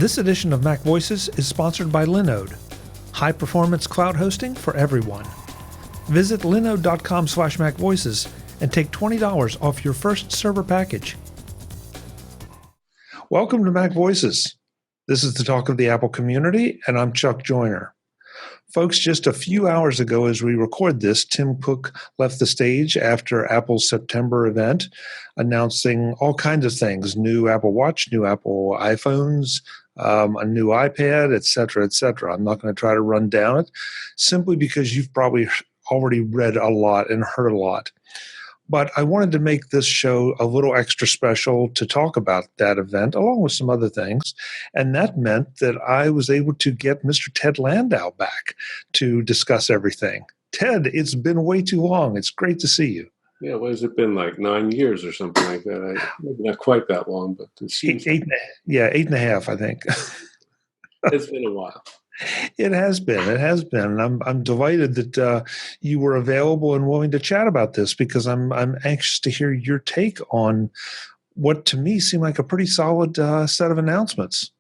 This edition of MacVoices is sponsored by Linode, high-performance cloud hosting for everyone. Visit linode.com/MacVoices and take $20 off your first server package. Welcome to MacVoices. This is the talk of the Apple community, and I'm Chuck Joyner. Folks, just a few hours ago as we record this, Tim Cook left the stage after Apple's September event, announcing all kinds of things, new Apple Watch, new Apple iPhones, a new iPad, et cetera, et cetera. I'm not going to try to run down it, simply because you've probably already read a lot and heard a lot. But I wanted to make this show a little extra special to talk about that event, along with some other things. And that meant that I was able to get Mr. Ted Landau back to discuss everything. Ted, it's been way too long. It's great to see you. Yeah, what has it been, like 9 years or something like that? Maybe not quite that long, but it seems eight and a half, I think. It's been a while. It has been. And I'm delighted that you were available and willing to chat about this, because I'm anxious to hear your take on what to me seemed like a pretty solid set of announcements.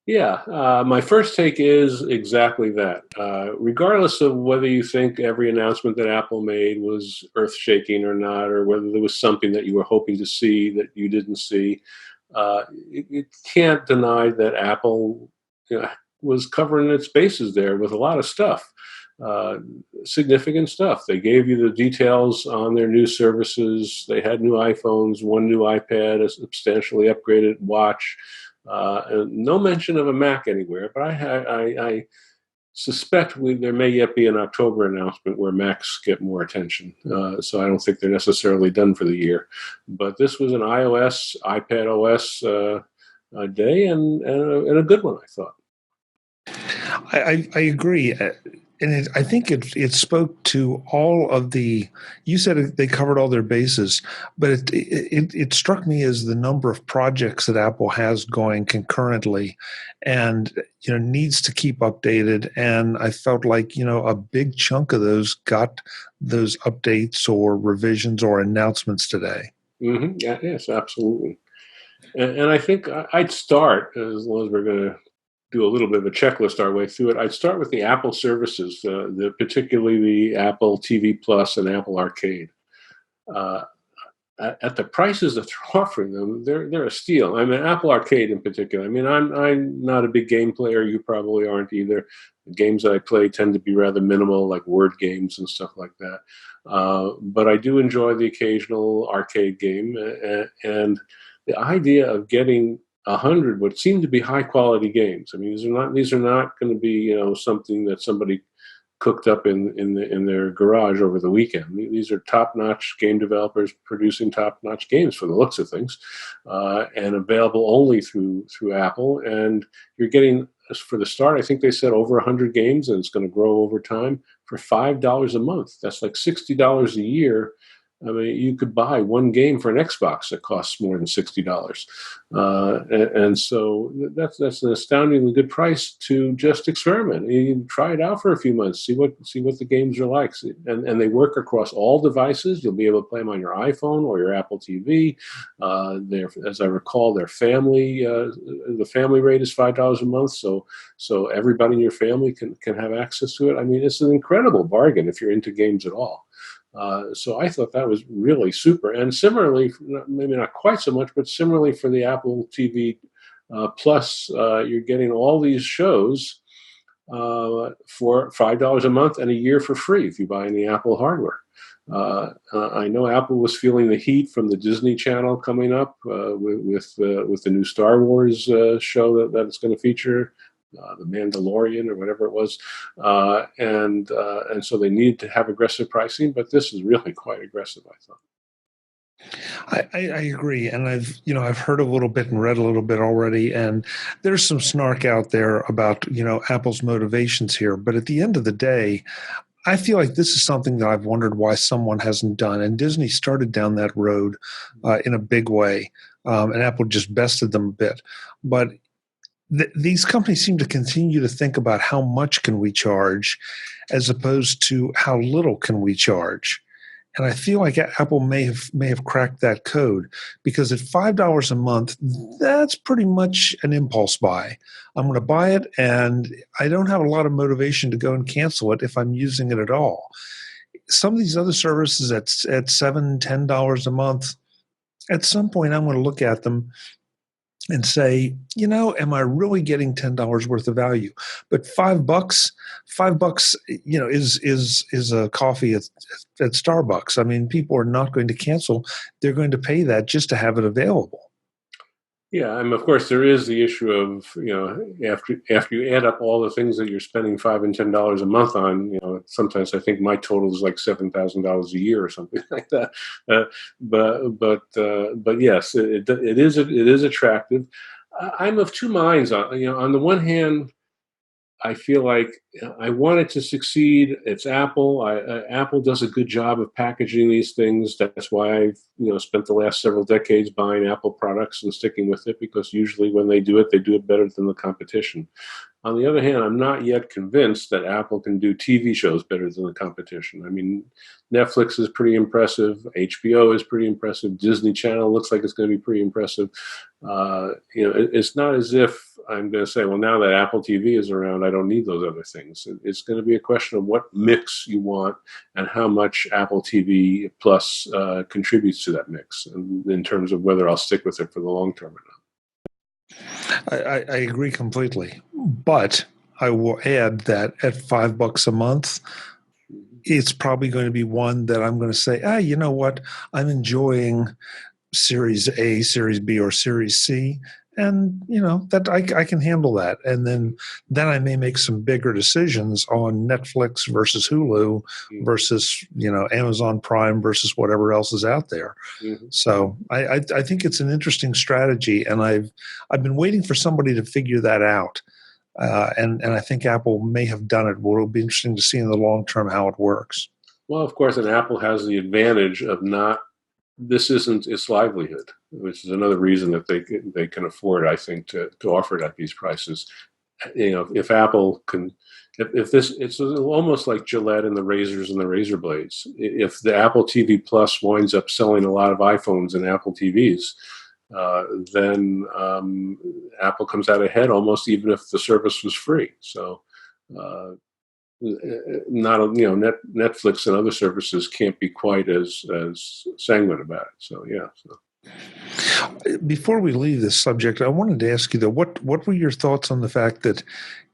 Yeah, my first take is exactly that. Regardless of whether you think every announcement that Apple made was earth-shaking or not, or whether there was something that you were hoping to see that you didn't see, you can't deny that Apple was covering its bases there with a lot of stuff, significant stuff. They gave you the details on their new services. They had new iPhones, one new iPad, a substantially upgraded watch. And no mention of a Mac anywhere, but I suspect there may yet be an October announcement where Macs get more attention. So I don't think they're necessarily done for the year. But this was an iOS, iPad OS day, and a good one, I thought. I agree. And I think it spoke to all of you said they covered all their bases, but it struck me as the number of projects that Apple has going concurrently and, needs to keep updated. And I felt like, a big chunk of those got those updates or revisions or announcements today. Mm-hmm. Yeah, yes, absolutely. And I think I'd start, as long as we're going to do a little bit of a checklist our way through it. I'd start with the Apple services, particularly the Apple TV Plus and Apple Arcade. At the prices that they're offering them, they're a steal. I mean, Apple Arcade in particular. I mean, I'm not a big game player. You probably aren't either. The games that I play tend to be rather minimal, like word games and stuff like that. But I do enjoy the occasional arcade game, and the idea of getting 100 what seem to be high quality games. I mean, these are not going to be something that somebody cooked up in their garage over the weekend. These are top notch game developers producing top notch games for the looks of things, and available only through Apple. And you're getting, for the start, I think they said over 100 games, and it's going to grow over time for $5 a month. That's like $60 a year. I mean, you could buy one game for an Xbox that costs more than $60, and so that's an astoundingly good price to just experiment. You can try it out for a few months, see what the games are like, and they work across all devices. You'll be able to play them on your iPhone or your Apple TV. As I recall, their family the family rate is $5 a month, so everybody in your family can have access to it. I mean, it's an incredible bargain if you're into games at all. So I thought that was really super. And similarly, maybe not quite so much, but similarly for the Apple TV Plus, you're getting all these shows for $5 a month and a year for free if you buy any Apple hardware. I know Apple was feeling the heat from the Disney Channel coming up with the new Star Wars show that it's going to feature. The Mandalorian or whatever it was, and so they needed to have aggressive pricing, but this is really quite aggressive, I thought. I agree, and I've heard a little bit and read a little bit already, and there's some snark out there about Apple's motivations here, but at the end of the day, I feel like this is something that I've wondered why someone hasn't done, and Disney started down that road in a big way, and Apple just bested them a bit, but these companies seem to continue to think about how much can we charge as opposed to how little can we charge. And I feel like Apple may have cracked that code, because at $5 a month, that's pretty much an impulse buy. I'm going to buy it, and I don't have a lot of motivation to go and cancel it if I'm using it at all. Some of these other services at $7, $10 a month, at some point I'm going to look at them and say, am I really getting $10 worth of value? But $5, is a coffee at Starbucks. I mean, people are not going to cancel. They're going to pay that just to have it available. Yeah, and of course there is the issue of, after you add up all the things that you're spending $5 and $10 a month on, sometimes I think my total is like $7,000 a year or something like that. But yes, it is attractive. I'm of two minds on the one hand, I feel like I want it to succeed. It's Apple. Apple does a good job of packaging these things. That's why I've spent the last several decades buying Apple products and sticking with it, because usually when they do it better than the competition. On the other hand, I'm not yet convinced that Apple can do TV shows better than the competition. I mean, Netflix is pretty impressive. HBO is pretty impressive. Disney Channel looks like it's going to be pretty impressive. It's not as if I'm going to say, well, now that Apple TV is around, I don't need those other things. It's going to be a question of what mix you want and how much Apple TV Plus contributes to that mix, in terms of whether I'll stick with it for the long term or not. I agree completely, but I will add that at $5 a month, it's probably going to be one that I'm going to say, you know what? I'm enjoying Series A, Series B, or Series C, and that I can handle that. And then I may make some bigger decisions on Netflix versus Hulu versus Amazon Prime versus whatever else is out there. Mm-hmm. So I think it's an interesting strategy, and I've been waiting for somebody to figure that out. And I think Apple may have done it. Well, it'll be interesting to see in the long term how it works. Well, of course, and Apple has the advantage of this isn't its livelihood, which is another reason that they can afford, I think, to offer it at these prices. If Apple can, if this, it's almost like Gillette and the razors and the razor blades. If the Apple TV Plus winds up selling a lot of iPhones and Apple TVs, then Apple comes out ahead almost, even if the service was free. So, Netflix and other services can't be quite as sanguine about it. So yeah. So. Before we leave this subject, I wanted to ask you though, what were your thoughts on the fact that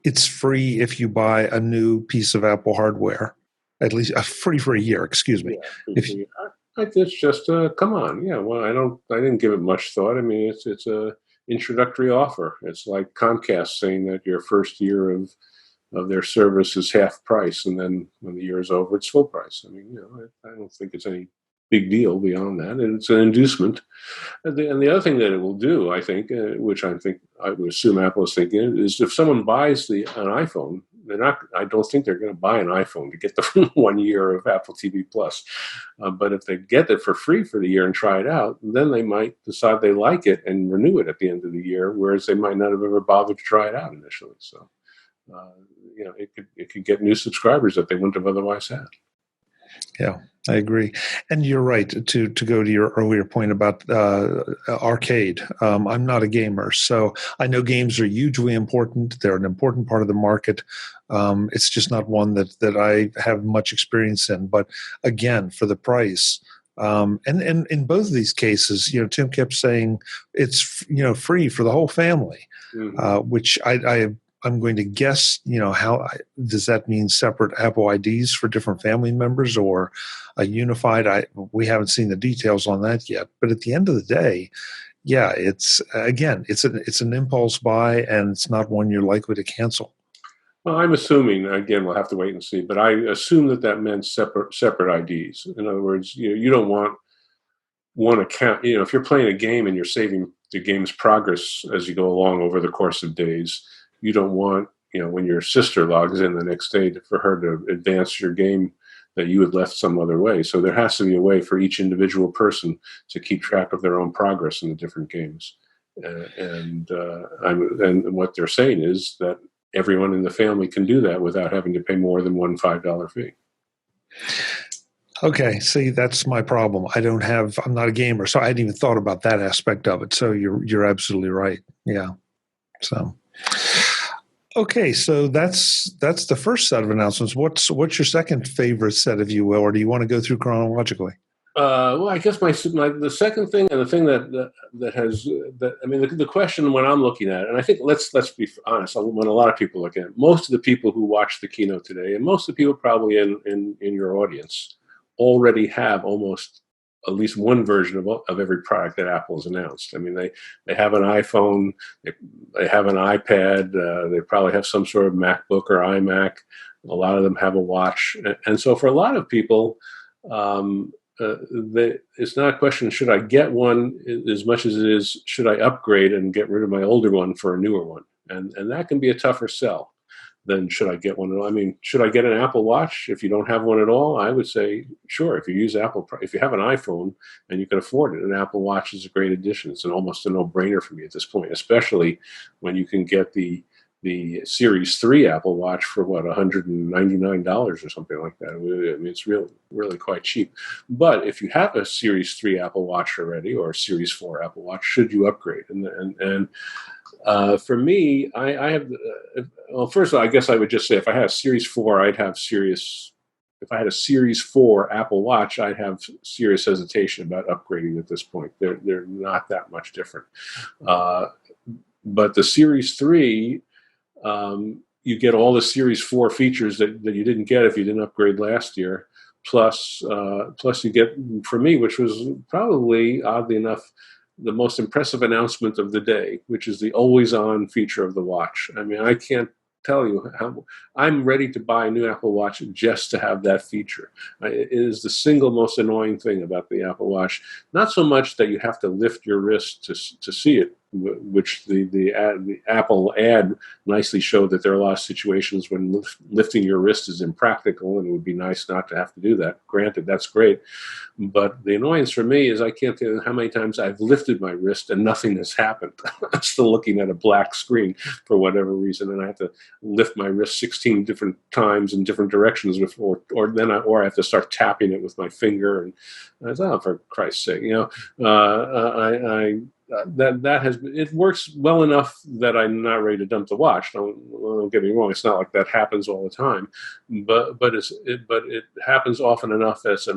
it's free if you buy a new piece of Apple hardware, at least free for a year? Excuse me. Yeah, it's just come on. Yeah. Well, I didn't give it much thought. I mean, it's a introductory offer. It's like Comcast saying that your first year of their service is half price, and then when the year is over, it's full price. I mean, I don't think it's any big deal beyond that. And it's an inducement. And the other thing that it will do, I think, which I would assume Apple is thinking, is if someone buys an iPhone, I don't think they're going to buy an iPhone to get the 1 year of Apple TV Plus. But if they get it for free for the year and try it out, then they might decide they like it and renew it at the end of the year, whereas they might not have ever bothered to try it out initially. So, it could get new subscribers that they wouldn't have otherwise had. Yeah, I agree. And you're right, to go to your earlier point about arcade. I'm not a gamer, so I know games are hugely important. They're an important part of the market. It's just not one that I have much experience in. But again, for the price, and in both of these cases, Tim kept saying it's free for the whole family, mm-hmm. Which I'm going to guess, how does that mean separate Apple IDs for different family members, or a unified? We haven't seen the details on that yet. But at the end of the day, yeah, it's an impulse buy, and it's not one you're likely to cancel. Well, I'm assuming, again, we'll have to wait and see, but I assume that meant separate IDs. In other words, you don't want one account. If you're playing a game and you're saving the game's progress as you go along over the course of days, you don't want, when your sister logs in the next day for her to advance your game that you had left some other way. So there has to be a way for each individual person to keep track of their own progress in the different games. And what they're saying is that everyone in the family can do that without having to pay more than one $5 fee. Okay, see, that's my problem. I'm not a gamer, so I hadn't even thought about that aspect of it. So you're absolutely right. Yeah. So okay, so that's the first set of announcements. What's your second favorite set, if you will, or do you want to go through chronologically? Well, I guess the second thing, and the thing the question when I'm looking at it, and I think let's be honest, when a lot of people look at it, most of the people who watch the keynote today, and most of the people probably in your audience, already have almost at least one version of every product that Apple has announced. I mean, they have an iPhone, they have an iPad, they probably have some sort of MacBook or iMac. A lot of them have a watch, and so for a lot of people. It's not a question, should I get one, as much as it is, should I upgrade and get rid of my older one for a newer one? And that can be a tougher sell than should I get one at all. I mean, should I get an Apple Watch if you don't have one at all? I would say, sure. If you have an iPhone and you can afford it, an Apple Watch is a great addition. It's almost a no-brainer for me at this point, especially when you can get the Series 3 Apple Watch for what, $199 or something like that. I mean, it's really quite cheap. But if you have a Series 3 Apple Watch already or a Series 4 Apple Watch, should you upgrade? And for me, I have. Well, first of all, I guess I would just say if I had a Series 4, I'd have serious. If I had a Series 4 Apple Watch, I'd have serious hesitation about upgrading at this point. They're not that much different. But the Series 3. You get all the Series 4 features that you didn't get if you didn't upgrade last year. Plus you get, for me, which was probably, oddly enough, the most impressive announcement of the day, which is the always-on feature of the watch. I mean, I can't tell you how I'm ready to buy a new Apple Watch just to have that feature. It is the single most annoying thing about the Apple Watch. Not so much that you have to lift your wrist to see it, which the Apple ad nicely showed that there are a lot of situations when lifting your wrist is impractical, and it would be nice not to have to do that. Granted, that's great. But the annoyance for me is I can't tell you how many times I've lifted my wrist and nothing has happened. I'm still looking at a black screen for whatever reason, and I have to lift my wrist 16 different times in different directions before, or I have to start tapping it with my finger. And I thought, oh, for Christ's sake, it works well enough that I'm not ready to dump the watch. Don't get me wrong; it's not like that happens all the time, but it happens often enough that it's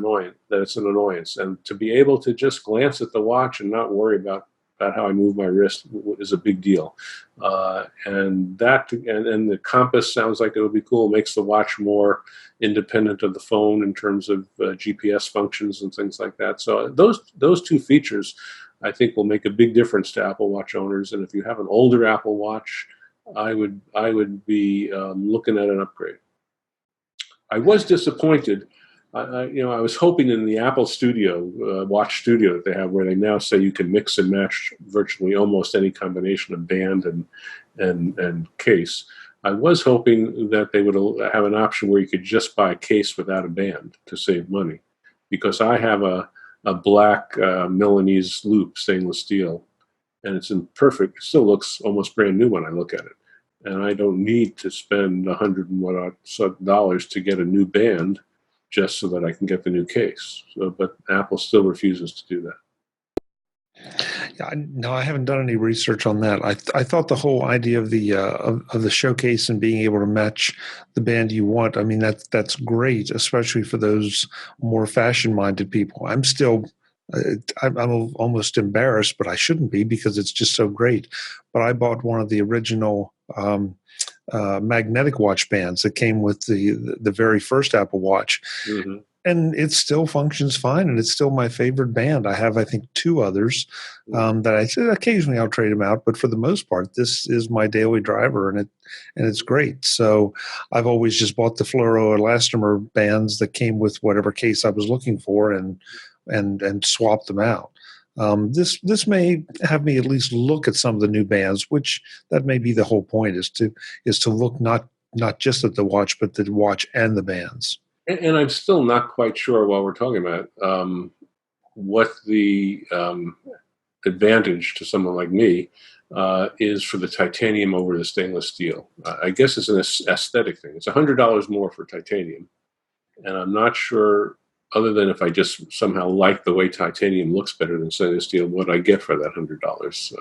an annoyance. And to be able to just glance at the watch and not worry about how I move my wrist is a big deal. And the compass sounds like it would be cool. It makes the watch more independent of the phone in terms of GPS functions and things like that. So those two features, I think, will make a big difference to Apple Watch owners. And if you have an older Apple Watch, I would be looking at an upgrade. I was disappointed. I was hoping in the Apple Studio, Watch Studio that they have, where they now say you can mix and match virtually almost any combination of band and case. I was hoping that they would have an option where you could just buy a case without a band to save money, because I have a black Milanese loop stainless steel, and it's in perfect. It still looks almost brand new when I look at it, and I don't need to spend $100 to get a new band just so that I can get the new case. But Apple still refuses to do that. Yeah, no, I haven't done any research on that. I thought the whole idea of the showcase and being able to match the band you want, I mean, that's great, especially for those more fashion-minded people. I'm almost embarrassed, but I shouldn't be, because it's just so great. But I bought one of the original magnetic watch bands that came with the very first Apple Watch. Mm-hmm. And it still functions fine, and it's still my favorite band. I have, I think, two others that I said occasionally I'll trade them out, but for the most part, this is my daily driver, and it's great. So I've always just bought the fluoroelastomer bands that came with whatever case I was looking for, and swapped them out. This may have me at least look at some of the new bands, which that may be the whole point, is to look not just at the watch, but the watch and the bands. And I'm still not quite sure, while we're talking about what the advantage to someone like me is for the titanium over the stainless steel. I guess it's an aesthetic thing. It's $100 more for titanium, and I'm not sure other than if I just somehow like the way titanium looks better than stainless steel, what I get for that $100.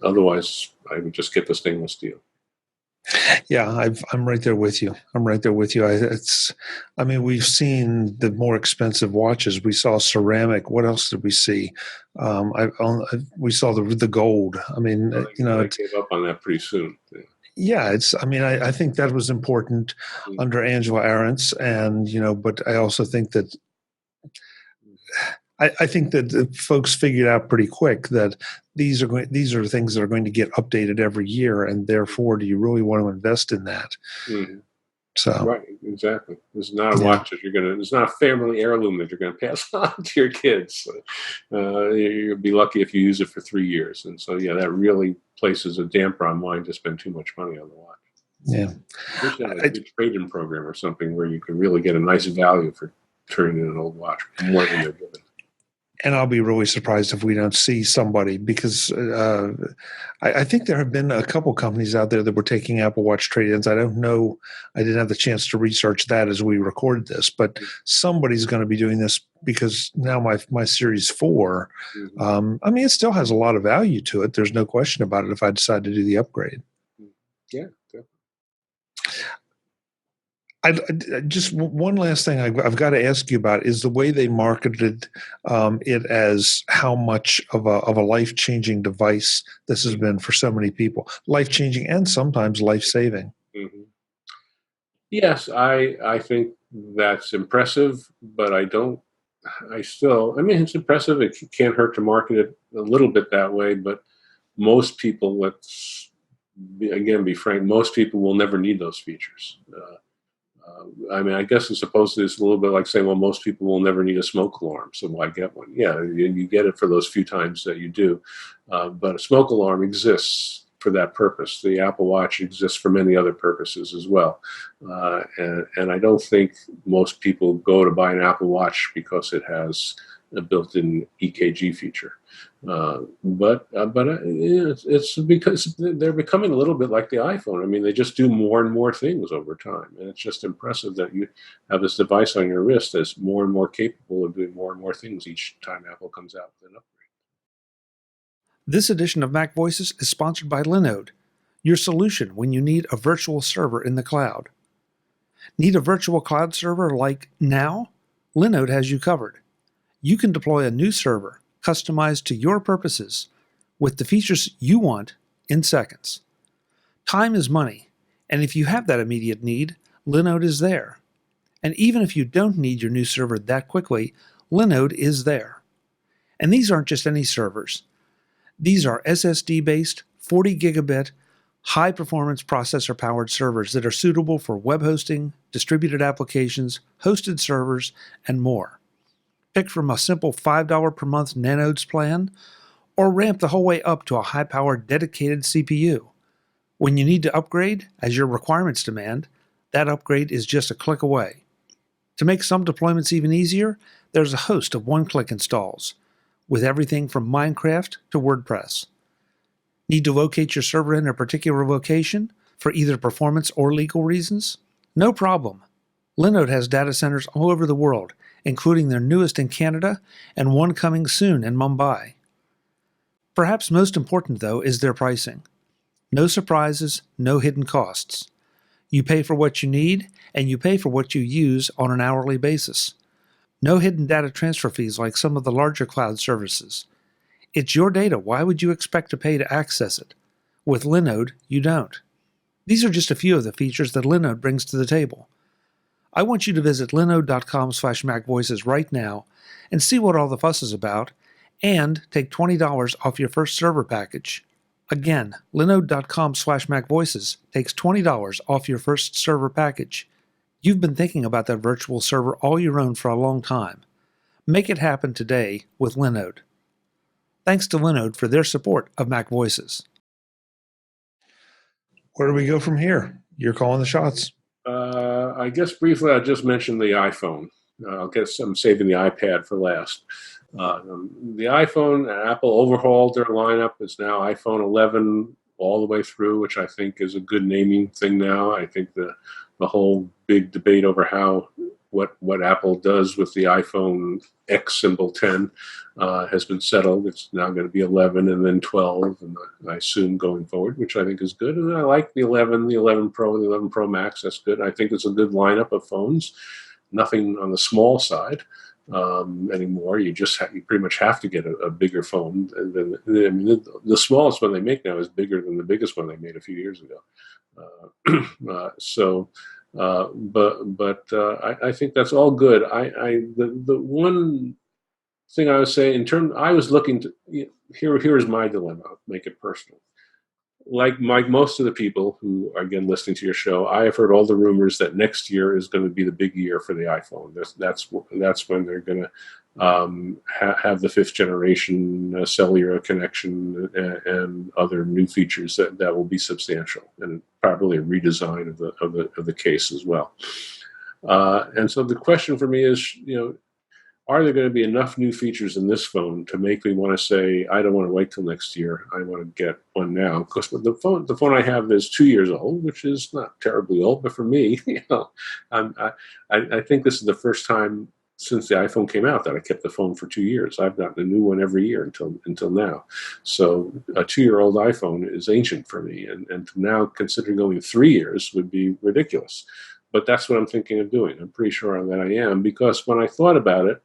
Otherwise, I would just get the stainless steel. Yeah, I'm right there with you. I'm right there with you. I mean, we've seen the more expensive watches. We saw ceramic. What else did we see? We saw the gold. I mean, I gave up on that pretty soon. Yeah, I mean, I think that was important under Angela Arendt, and but I also think that I think that folks figured out pretty quick that these are things that are going to get updated every year, and therefore, do you really want to invest in that? Mm-hmm. So right, exactly. It's not a watch that it's not a family heirloom that you're going to pass on to your kids. You'll be lucky if you use it for 3 years, and so that really places a damper on wanting to spend too much money on the watch. Yeah, We should have a good trade-in program or something where you can really get a nice value for turning in an old watch more than they're given. And I'll be really surprised if we don't see somebody, because I think there have been a couple companies out there that were taking Apple Watch trade-ins. I don't know. I didn't have the chance to research that as we recorded this, but somebody's going to be doing this, because now my Series 4, I mean, it still has a lot of value to it. There's no question about it if I decide to do the upgrade. Yeah, definitely. Just one last thing I've got to ask you about is the way they marketed it as how much of a life-changing device this has been for so many people. Life-changing and sometimes life-saving. Mm-hmm. Yes, I think that's impressive, but I mean, it's impressive. It can't hurt to market it a little bit that way, but most people, be frank, most people will never need those features. I mean, I guess it's supposed it's a little bit like saying, well, most people will never need a smoke alarm, so why get one? Yeah, you get it for those few times that you do. But a smoke alarm exists for that purpose. The Apple Watch exists for many other purposes as well. And I don't think most people go to buy an Apple Watch because it has a built-in EKG feature. It's because they're becoming a little bit like the iPhone. I mean, they just do more and more things over time, and it's just impressive that you have this device on your wrist that's more and more capable of doing more and more things each time Apple comes out with an upgrade. This edition of MacVoices is sponsored by Linode, your solution when you need a virtual server in the cloud. Need a virtual cloud server like now? Linode has you covered. You can deploy a new server customized to your purposes with the features you want in seconds. Time is money, and if you have that immediate need, Linode is there. And even if you don't need your new server that quickly, Linode is there. And these aren't just any servers. These are SSD-based, 40 gigabit, high-performance processor-powered servers that are suitable for web hosting, distributed applications, hosted servers, and more. Pick from a simple $5 per month Nanodes plan, or ramp the whole way up to a high-powered dedicated CPU. When you need to upgrade, as your requirements demand, that upgrade is just a click away. To make some deployments even easier, there's a host of one-click installs, with everything from Minecraft to WordPress. Need to locate your server in a particular location for either performance or legal reasons? No problem. Linode has data centers all over the world, including their newest in Canada and one coming soon in Mumbai. Perhaps most important, though, is their pricing. No surprises, no hidden costs. You pay for what you need, and you pay for what you use on an hourly basis. No hidden data transfer fees like some of the larger cloud services. It's your data. Why would you expect to pay to access it? With Linode, you don't. These are just a few of the features that Linode brings to the table. I want you to visit linode.com/MacVoices right now and see what all the fuss is about, and take $20 off your first server package. Again, linode.com/MacVoices takes $20 off your first server package. You've been thinking about that virtual server all your own for a long time. Make it happen today with Linode. Thanks to Linode for their support of MacVoices. Where do we go from here? You're calling the shots. I guess briefly, I just mentioned the iPhone. I'm saving the iPad for last. The iPhone, Apple overhauled their lineup. It's now iPhone 11 all the way through, which I think is a good naming thing now. I think the whole big debate over how what Apple does with the iPhone X symbol 10 has been settled. It's now going to be 11 and then 12, and I assume going forward, which I think is good. And I like the 11 Pro, the 11 Pro Max. That's good. I think it's a good lineup of phones. Nothing on the small side anymore. You pretty much have to get a bigger phone. The smallest one they make now is bigger than the biggest one they made a few years ago. I think that's all good. The one thing I would say I was looking to here's my dilemma. I'll make it personal. Like most of the people who are, again, listening to your show, I have heard all the rumors that next year is going to be the big year for the iPhone. That's when they're going to have the 5th generation cellular connection and other new features that will be substantial, and probably a redesign of the case as well. And so the question for me is, are there going to be enough new features in this phone to make me want to say, I don't want to wait till next year, I want to get one now? Because the phone I have is 2 years old, which is not terribly old, but for me, I think this is the first time since the iPhone came out that I kept the phone for 2 years. I've gotten a new one every year until now. So a 2-year-old iPhone is ancient for me, and to now consider going 3 years would be ridiculous. But that's what I'm thinking of doing. I'm pretty sure that I am, because when I thought about it,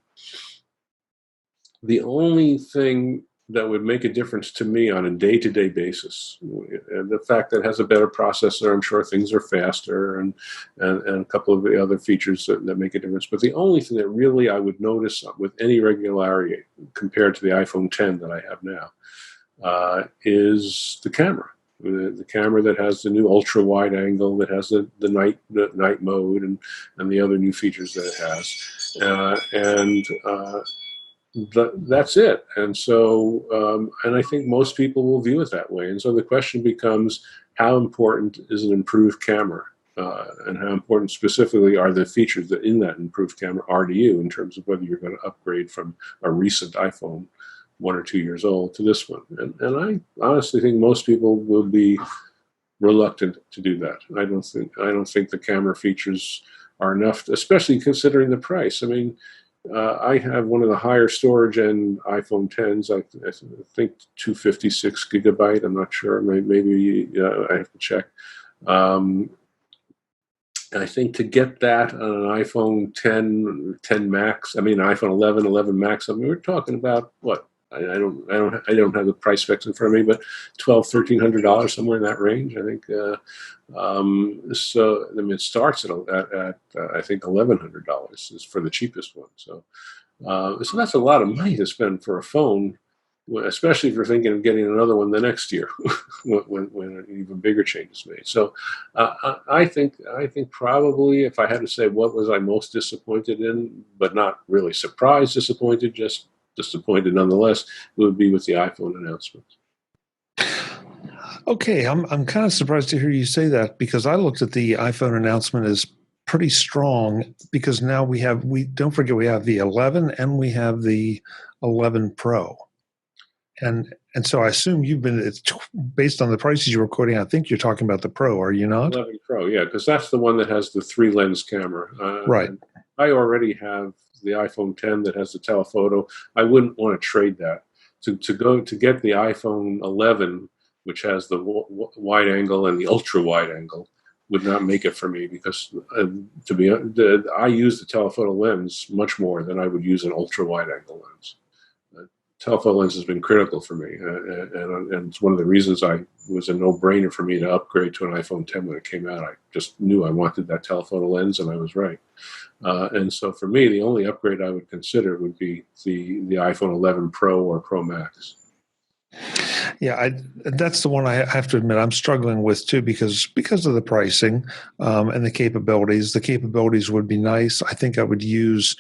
the only thing that would make a difference to me on a day-to-day basis, and the fact that it has a better processor, I'm sure things are faster, and a couple of the other features that make a difference. But the only thing that really I would notice with any regularity compared to the iPhone 10 that I have now is the camera. The camera that has the new ultra wide angle, that has the night mode, and the other new features that it has, that's it. And so, and I think most people will view it that way. And so the question becomes, how important is an improved camera, and how important specifically are the features that in that improved camera are to you in terms of whether you're going to upgrade from a recent iPhone 1 or 2 years old to this one. And I honestly think most people will be reluctant to do that. I don't think the camera features are enough, especially considering the price. I mean, I have one of the higher storage end iPhone 10s. I think 256 gigabyte. I'm not sure. Maybe I have to check. I think to get that on an iPhone 10 Max, iPhone 11 Max. We're talking about what? I don't have the price specs in front of me, but $1,200-$1,300, somewhere in that range, I think. So it starts at I think $1,100 is for the cheapest one. So that's a lot of money to spend for a phone, especially if you're thinking of getting another one the next year when an even bigger change is made. So I think probably if I had to say what was I most disappointed in, but not really surprised, disappointed, just disappointed nonetheless, it would be with the iPhone announcement. Okay, I'm kind of surprised to hear you say that, because I looked at the iPhone announcement as pretty strong, because now we don't forget, we have the 11 and we have the 11 Pro. And so I assume it's based on the prices you were quoting. I think you're talking about the Pro, are you not? 11 Pro, yeah, because that's the one that has the 3-lens camera. Right. I already have the iPhone 10 that has the telephoto. I wouldn't want to trade that to get the iPhone 11, which has the wide angle and the ultra wide angle, would not make it for me, because I use the telephoto lens much more than I would use an ultra wide angle lens. Telephoto lens has been critical for me, and it's one of the reasons it was a no-brainer for me to upgrade to an iPhone 10 when it came out. I just knew I wanted that telephoto lens, and I was right. And so for me, the only upgrade I would consider would be the iPhone 11 Pro or Pro Max. Yeah, that's the one I have to admit I'm struggling with too, because of the pricing and the capabilities. The capabilities would be nice. I think I would use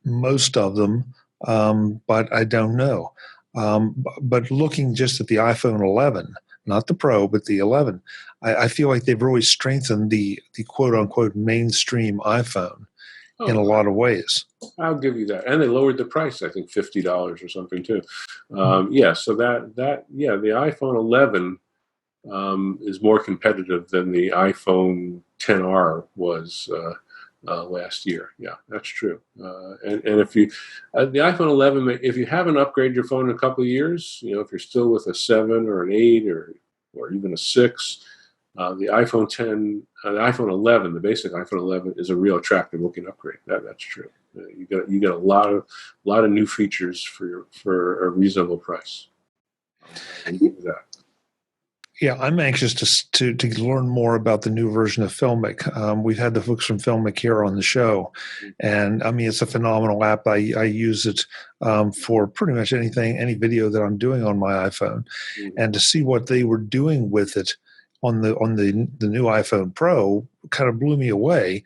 most of them. But I don't know. But looking just at the iPhone 11, not the Pro, but the 11, I feel like they've really strengthened the quote-unquote mainstream iPhone in a lot of ways. I'll give you that. And they lowered the price, I think $50 or something too. Yeah, so the iPhone 11 is more competitive than the iPhone XR was last year. Yeah, that's true. And if you, the iPhone 11, if you haven't upgraded your phone in a couple of years, if you're still with a 7 or an 8 or even a 6, the iPhone 10, the iPhone 11, the basic iPhone 11 is a real attractive looking upgrade. That's true. You get a lot of new features for a reasonable price. I'll give you that. Yeah, I'm anxious to learn more about the new version of Filmic. We've had the folks from Filmic here on the show, and I mean it's a phenomenal app. I use it for pretty much any video that I'm doing on my iPhone, and to see what they were doing with it on the new iPhone Pro kind of blew me away.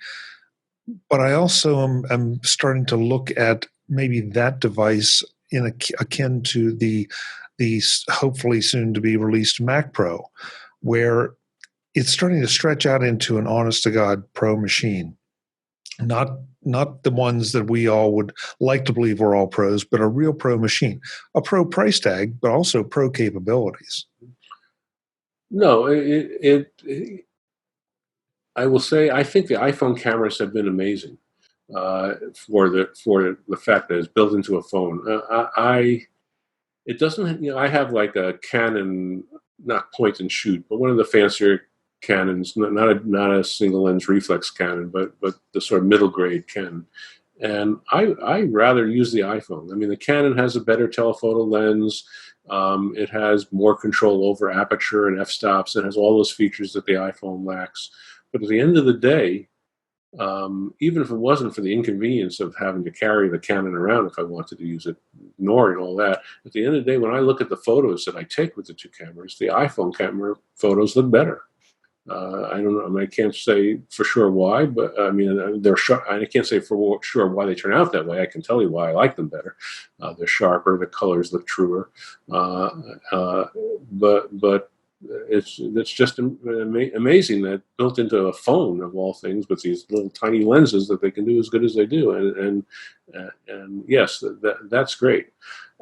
But I also am starting to look at maybe that device akin to the hopefully soon to be released Mac Pro, where it's starting to stretch out into an honest to God pro machine. Not the ones that we all would like to believe we're all pros, but a real pro machine, a pro price tag, but also pro capabilities. No, I will say I think the iPhone cameras have been amazing for the fact that it's built into a phone. It doesn't, I have like a Canon, not point and shoot, but one of the fancier Canons, not a single lens reflex Canon, but the sort of middle grade Canon. And I rather use the iPhone. I mean, the Canon has a better telephoto lens. It has more control over aperture and f-stops. It has all those features that the iPhone lacks. But at the end of the day, even if it wasn't for the inconvenience of having to carry the Canon around if I wanted to use it, ignoring all that, at the end of the day, when I look at the photos that I take with the two cameras, the iPhone camera photos look better. I don't know. I mean, I can't say for sure why, but I mean, they're sharp. I can't say for sure why they turn out that way. I can tell you why I like them better. They're sharper. The colors look truer. But it's just amazing that built into a phone of all things with these little tiny lenses that they can do as good as they do. And yes, that's great.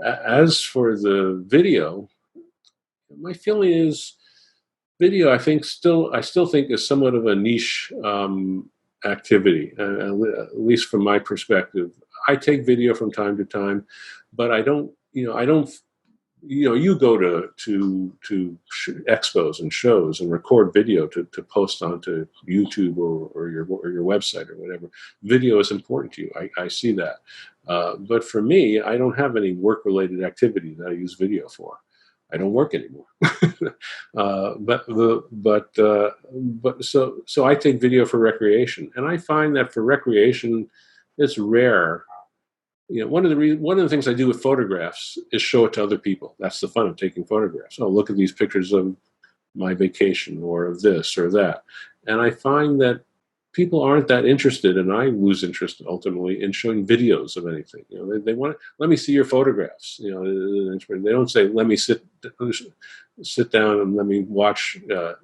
As for the video, my feeling is video, I still think is somewhat of a niche activity, at least from my perspective. I take video from time to time, but I don't. You go to expos and shows and record video to post onto YouTube or your website or whatever. Video is important to you. I see that. But for me, I don't have any work-related activity that I use video for. I don't work anymore. So I take video for recreation, and I find that for recreation, it's rare. One of the things I do with photographs is show it to other people. That's the fun of taking photographs. Oh, look at these pictures of my vacation or of this or that. And I find that people aren't that interested, and I lose interest ultimately in showing videos of anything. They want, let me see your photographs. They don't say, let me sit down and let me watch a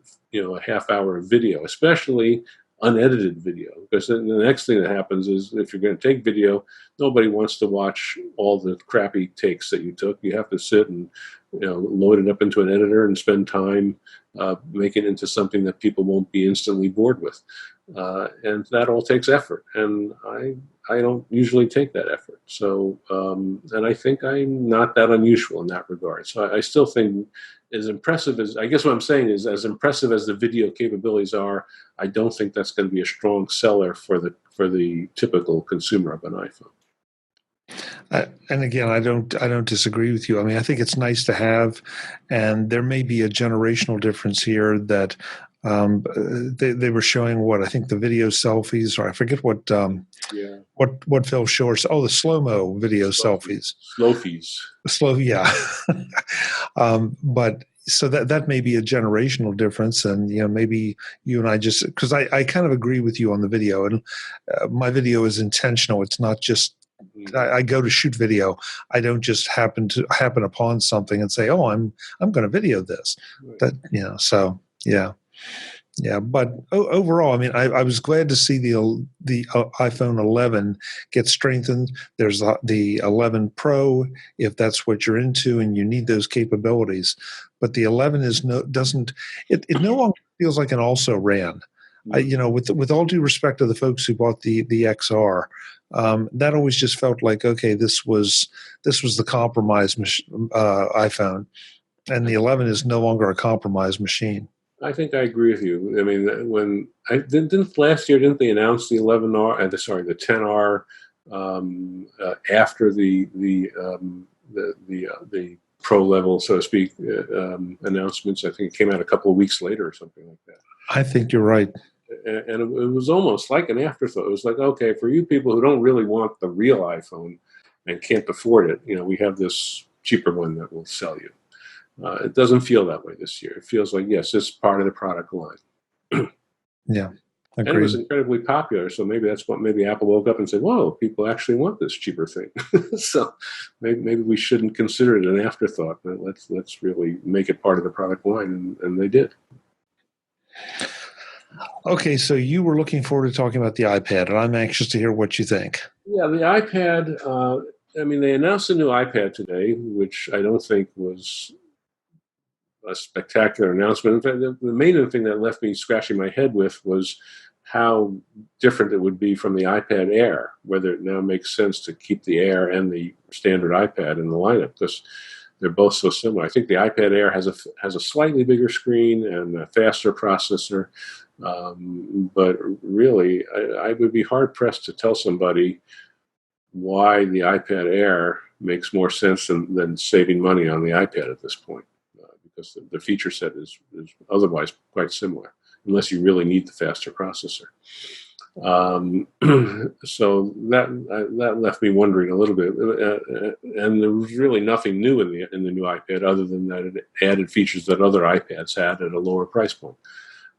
half hour of video, especially unedited video, because then the next thing that happens is if you're going to take video, nobody wants to watch all the crappy takes that you took. You have to sit and load it up into an editor and spend time making it into something that people won't be instantly bored with, and that all takes effort, and I don't usually take that effort. So and I think I'm not that unusual in that regard. So I still think, as impressive as, I guess what I'm saying is, as impressive as the video capabilities are, I don't think that's going to be a strong seller for the typical consumer of an iPhone. And again, I don't disagree with you. I mean, I think it's nice to have, and there may be a generational difference here that they were showing what I think the video selfies, or I forget what Phil Shores. Oh, the slow-mo video selfies. Slow, yeah. But so that may be a generational difference, and maybe you and I just, because I kind of agree with you on the video, and my video is intentional. It's not just I go to shoot video. I don't just happen upon something and say, oh, I'm going to video this. Right. So yeah. Yeah, but overall, I mean, I was glad to see the iPhone 11 get strengthened. There's the 11 Pro, if that's what you're into and you need those capabilities. But the 11 it no longer feels like an also ran. With all due respect to the folks who bought the XR, that always just felt like, okay, this was the compromise iPhone, and the 11 is no longer a compromise machine. I think I agree with you. I mean, when didn't last year, didn't they announce the 11R? The 10R after the pro level, so to speak, announcements. I think it came out a couple of weeks later or something like that. I think you're right. And it was almost like an afterthought. It was like, okay, for you people who don't really want the real iPhone and can't afford it, we have this cheaper one that will sell you. It doesn't feel that way this year. It feels like, yes, it's part of the product line. Yeah. Agreed. And it was incredibly popular, so maybe Apple woke up and said, "Whoa, people actually want this cheaper thing." So maybe we shouldn't consider it an afterthought. Let's really make it part of the product line, and they did. Okay, so you were looking forward to talking about the iPad, and I'm anxious to hear what you think. Yeah, the iPad. They announced a new iPad today, which I don't think was a spectacular announcement. In fact, the main thing that left me scratching my head with was how different it would be from the iPad Air, whether it now makes sense to keep the Air and the standard iPad in the lineup, because they're both so similar. I think the iPad Air has a slightly bigger screen and a faster processor, but really, I would be hard-pressed to tell somebody why the iPad Air makes more sense than saving money on the iPad at this point. Because the feature set is otherwise quite similar, unless you really need the faster processor. So that left me wondering a little bit, and there was really nothing new in the new iPad other than that it added features that other iPads had at a lower price point.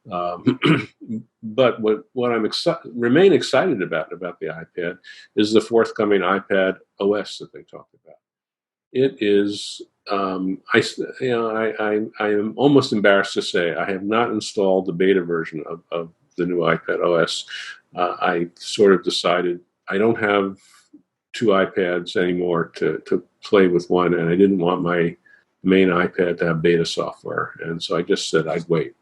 But what I'm remain excited about the iPad is the forthcoming iPad OS that they talked about. It is. I am almost embarrassed to say I have not installed the beta version of the new iPad OS. I sort of decided I don't have two iPads anymore to play with one, and I didn't want my main iPad to have beta software, and so I just said I'd wait.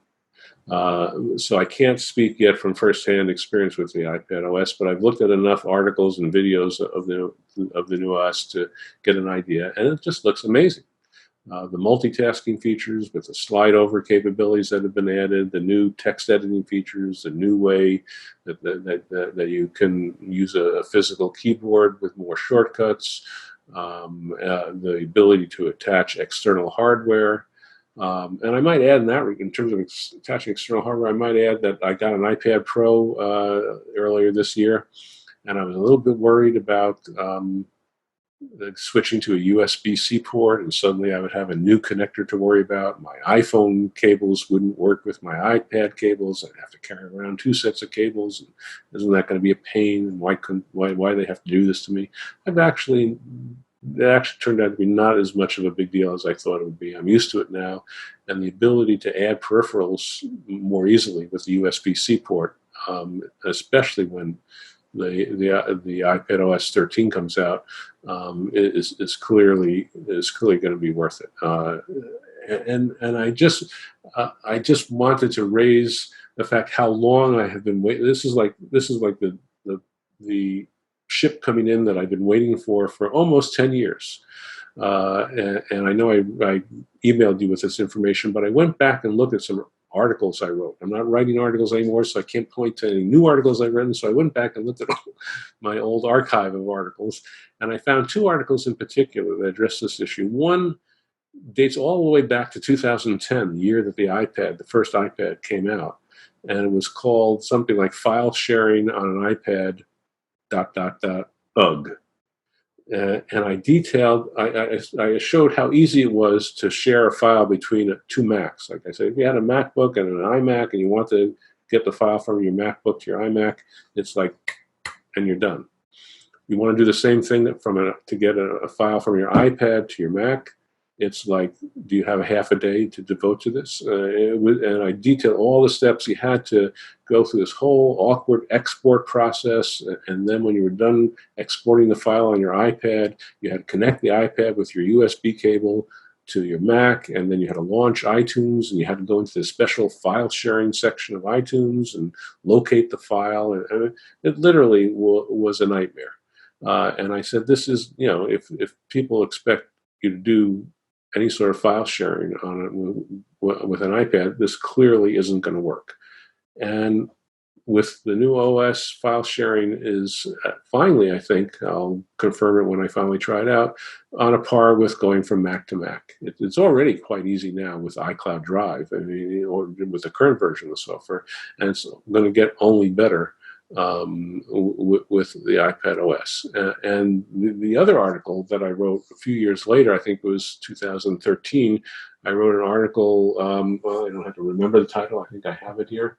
So I can't speak yet from firsthand experience with the iPad OS, but I've looked at enough articles and videos of the new OS to get an idea, and it just looks amazing. The multitasking features with the slide over capabilities that have been added, the new text editing features, the new way that you can use a physical keyboard with more shortcuts, the ability to attach external hardware. And I might add in terms of attaching external hardware, I might add that I got an iPad Pro earlier this year, and I was a little bit worried about switching to a USB-C port, and suddenly I would have a new connector to worry about. My iPhone cables wouldn't work with my iPad cables. I'd have to carry around two sets of cables. And isn't that going to be a pain? And why do they have to do this to me? It actually turned out to be not as much of a big deal as I thought it would be. I'm used to it now, and the ability to add peripherals more easily with the USB-C port, especially when the iPad OS 13 comes out, is clearly going to be worth it. And I just wanted to raise the fact how long I have been waiting. This is like the ship coming in that I've been waiting for almost 10 years. And I know I emailed you with this information, but I went back and looked at some articles I wrote. I'm not writing articles anymore, so I can't point to any new articles I've written. So I went back and looked at my old archive of articles, and I found two articles in particular that address this issue. One dates all the way back to 2010, the year that the first iPad came out, and it was called something like "File Sharing on an iPad." ... Ugh. And I detailed, I showed how easy it was to share a file between two Macs. Like I said, if you had a MacBook and an iMac and you want to get the file from your MacBook to your iMac, it's like, and you're done. You want to do the same thing to get a file from your iPad to your Mac, it's like, do you have a half a day to devote to this? And I detailed all the steps you had to go through this whole awkward export process. And then when you were done exporting the file on your iPad, you had to connect the iPad with your USB cable to your Mac, and then you had to launch iTunes, and you had to go into the special file sharing section of iTunes and locate the file, and it literally was a nightmare. And I said, this is, if people expect you to do any sort of file sharing on it with an iPad, this clearly isn't going to work. And with the new OS, file sharing is finally, I think, I'll confirm it when I finally try it out, on a par with going from Mac to Mac. It's already quite easy now with iCloud Drive, or with the current version of the software, and it's going to get only better with the iPad OS. And the other article that I wrote a few years later, I think it was 2013, I wrote an article, well, I don't have to remember the title, I think I have it here,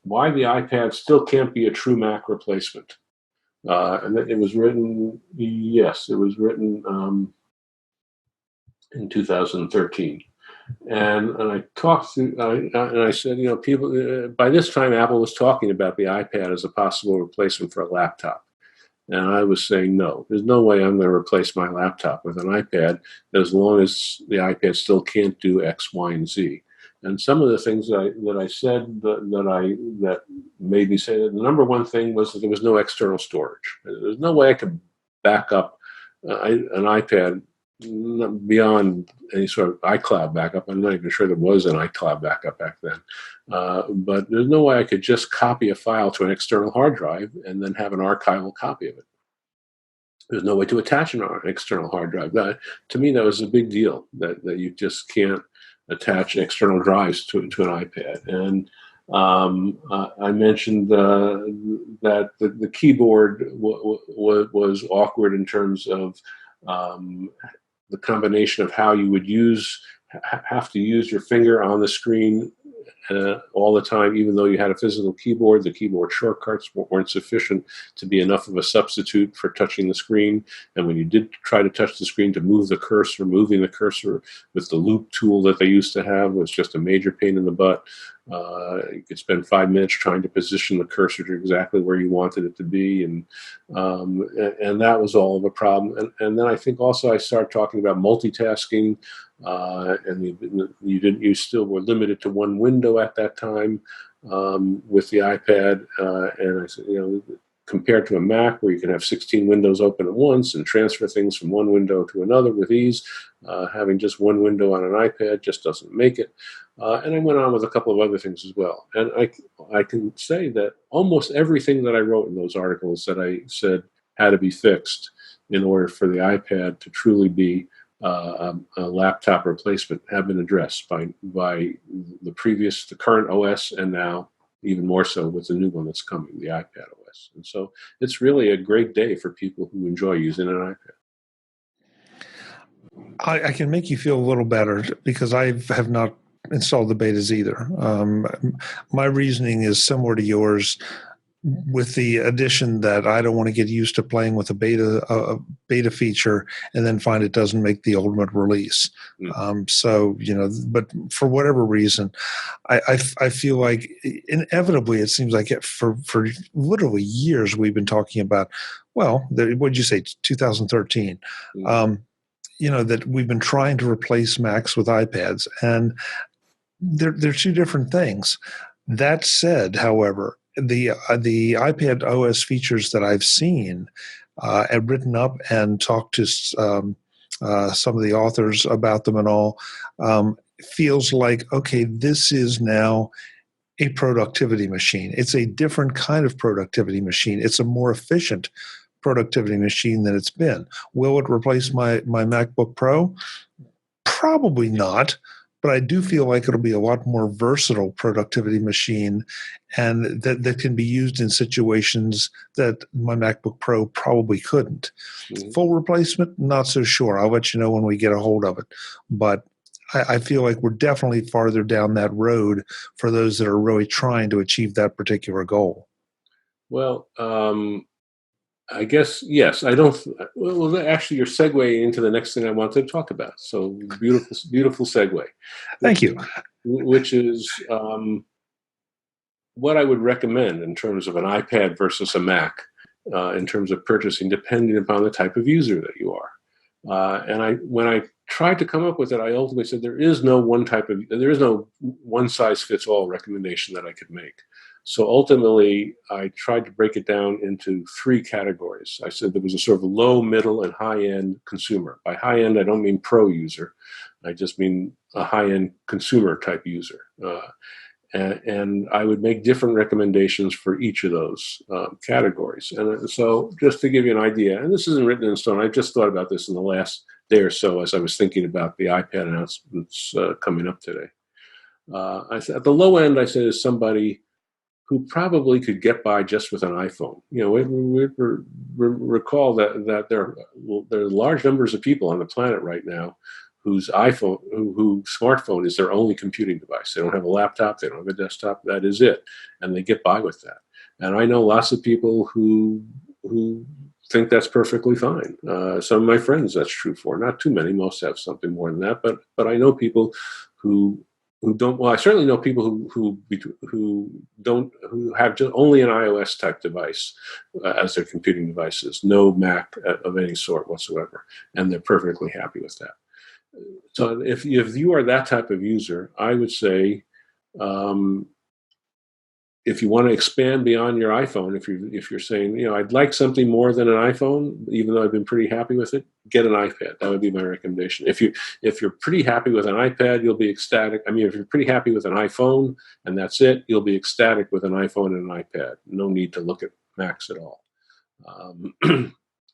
Why the iPad Still Can't Be a True Mac Replacement. And it was written, in 2013. And I talked to, and I said, people, by this time Apple was talking about the iPad as a possible replacement for a laptop. And I was saying, no, there's no way I'm going to replace my laptop with an iPad as long as the iPad still can't do X, Y, and Z. And some of the things that I said that made me say that the number one thing was that there was no external storage. There's no way I could back up an iPad beyond any sort of iCloud backup. I'm not even sure there was an iCloud backup back then. But there's no way I could just copy a file to an external hard drive and then have an archival copy of it. There's no way to attach an external hard drive. To me, that was a big deal, that you just can't attach external drives to an iPad. And I mentioned that the keyboard was awkward in terms of the combination of how you would have to use your finger on the screen all the time, even though you had a physical keyboard. The keyboard shortcuts weren't sufficient to be enough of a substitute for touching the screen. And when you did try to touch the screen to move the cursor, moving the cursor with the loop tool that they used to have was just a major pain in the butt. You could spend 5 minutes trying to position the cursor to exactly where you wanted it to be, and that was all of a problem. And then I think also I started talking about multitasking, and you still were limited to one window at that time with the iPad. And I said, compared to a Mac where you can have 16 windows open at once and transfer things from one window to another with ease, having just one window on an iPad just doesn't make it. And I went on with a couple of other things as well. And I can say that almost everything that I wrote in those articles that I said had to be fixed in order for the iPad to truly be a laptop replacement have been addressed by the current OS, and now even more so with the new one that's coming, the iPad OS. And so it's really a great day for people who enjoy using an iPad. I can make you feel a little better because I have not installed the betas either. My reasoning is similar to yours, with the addition that I don't want to get used to playing with a beta feature and then find it doesn't make the ultimate release. So, but for whatever reason, I feel like inevitably it seems like for literally years we've been talking about, what did you say, 2013, that we've been trying to replace Macs with iPads, and they're two different things. That said, however, the iPad OS features that I've seen and written up and talked to some of the authors about them and all, feels like, okay, this is now a productivity machine. It's a different kind of productivity machine. It's a more efficient productivity machine than it's been. Will it replace my MacBook Pro? Probably not. But I do feel like it'll be a lot more versatile productivity machine, and that can be used in situations that my MacBook Pro probably couldn't. Full replacement, not so sure. I'll let you know when we get a hold of it. But I feel like we're definitely farther down that road for those that are really trying to achieve that particular goal. Well, I guess, yes. I don't. Well, actually, you're segueing into the next thing I wanted to talk about. So beautiful segue. Thank you. Which is what I would recommend in terms of an iPad versus a Mac, in terms of purchasing, depending upon the type of user that you are. And when I tried to come up with it, I ultimately said there is no one size fits all recommendation that I could make. So ultimately, I tried to break it down into 3 categories. I said there was a sort of low, middle, and high-end consumer. By high-end, I don't mean pro user. I just mean a high-end consumer type user. And I would make different recommendations for each of those categories. And so just to give you an idea, and this isn't written in stone, I just thought about this in the last day or so as I was thinking about the iPad announcements coming up today. I said, at the low end, I said, is somebody who probably could get by just with an iPhone. We recall that there are large numbers of people on the planet right now whose smartphone is their only computing device. They don't have a laptop, they don't have a desktop, that is it. And they get by with that. And I know lots of people who think that's perfectly fine. Some of my friends that's true for. Not too many, most have something more than that, but I know people who don't. Well, I certainly know people who have just only an iOS type device as their computing devices, no Mac of any sort whatsoever, and they're perfectly happy with that. So if you are that type of user, I would say, if you want to expand beyond your iPhone, if you're saying, I'd like something more than an iPhone, even though I've been pretty happy with it, get an iPad. That would be my recommendation. If you're pretty happy with an iPad, you'll be ecstatic. I mean, if you're pretty happy with an iPhone and that's it, you'll be ecstatic with an iPhone and an iPad. No need to look at Macs at all.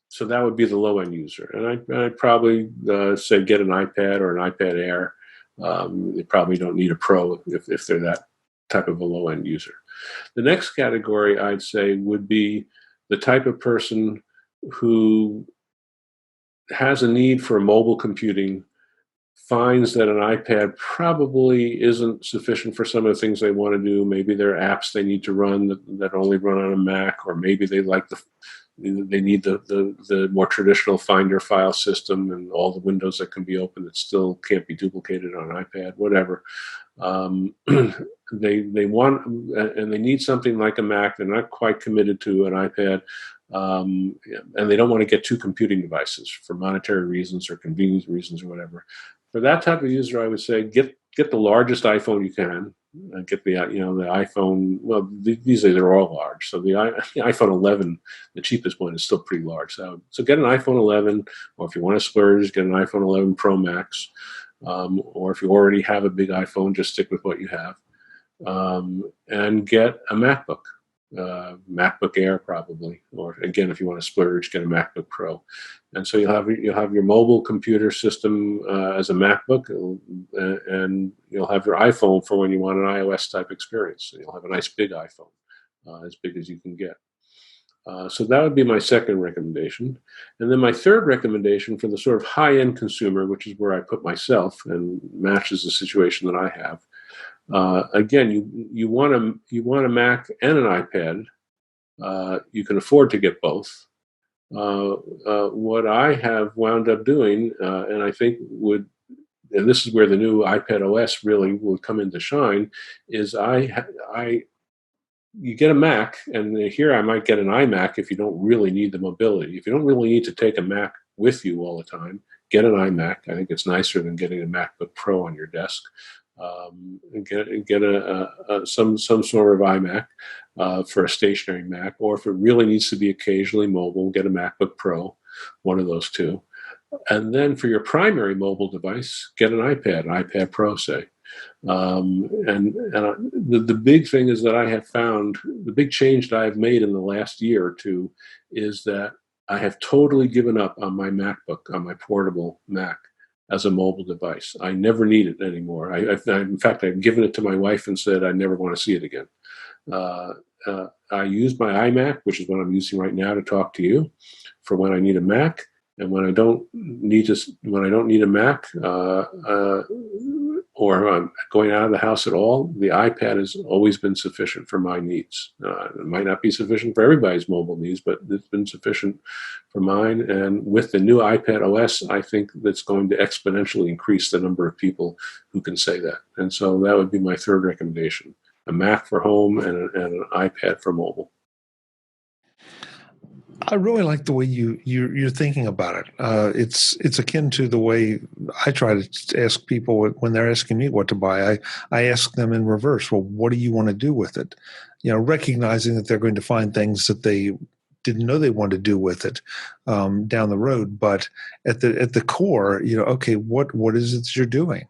So that would be the low end user, and I'd probably say get an iPad or an iPad Air. They probably don't need a Pro if they're that type of a low end user. The next category I'd say would be the type of person who has a need for mobile computing, finds that an iPad probably isn't sufficient for some of the things they want to do. Maybe there are apps they need to run that only run on a Mac, or maybe they need the more traditional Finder file system and all the windows that can be opened that still can't be duplicated on an iPad, whatever. They want, and they need something like a Mac. They're not quite committed to an iPad, and they don't want to get 2 computing devices for monetary reasons or convenience reasons or whatever. For that type of user, I would say get the largest iPhone you can. Get the iPhone. Well, these days they're all large. So the iPhone 11, the cheapest one, is still pretty large. So get an iPhone 11, or if you want to splurge, get an iPhone 11 Pro Max. Or if you already have a big iPhone, just stick with what you have, and get a MacBook, MacBook Air probably, or again, if you want to splurge, get a MacBook Pro. And so you'll have your mobile computer system as a MacBook, and you'll have your iPhone for when you want an iOS type experience. So you'll have a nice big iPhone, as big as you can get. So that would be my second recommendation. And then my third recommendation for the sort of high-end consumer, which is where I put myself and matches the situation that I have. Again, you want a Mac and an iPad. You can afford to get both. What I have wound up doing, and I think and this is where the new iPad OS really will come into shine, is you get a Mac, and here I might get an iMac if you don't really need the mobility. If you don't really need to take a Mac with you all the time, get an iMac. I think it's nicer than getting a MacBook Pro on your desk. And get some sort of iMac for a stationary Mac, or if it really needs to be occasionally mobile, get a MacBook Pro, one of those two. And then for your primary mobile device, get an iPad Pro, say. The big thing is that I have found, the big change that I have made in the last year or two is that I have totally given up on my MacBook, on my portable Mac, as a mobile device. I never need it anymore. In fact, I've given it to my wife and said I never want to see it again. I use my iMac, which is what I'm using right now to talk to you, for when I need a Mac, and when I don't need a Mac, or I'm going out of the house at all, the iPad has always been sufficient for my needs. It might not be sufficient for everybody's mobile needs, but it's been sufficient for mine. And with the new iPad OS, I think that's going to exponentially increase the number of people who can say that. And so that would be my third recommendation: a Mac for home and an iPad for mobile. I really like the way you're thinking about it. It's akin to the way I try to ask people when they're asking me what to buy. I ask them in reverse. Well, what do you want to do with it? Recognizing that they're going to find things that they didn't know they wanted to do with it down the road. But at the core, okay, what is it that you're doing?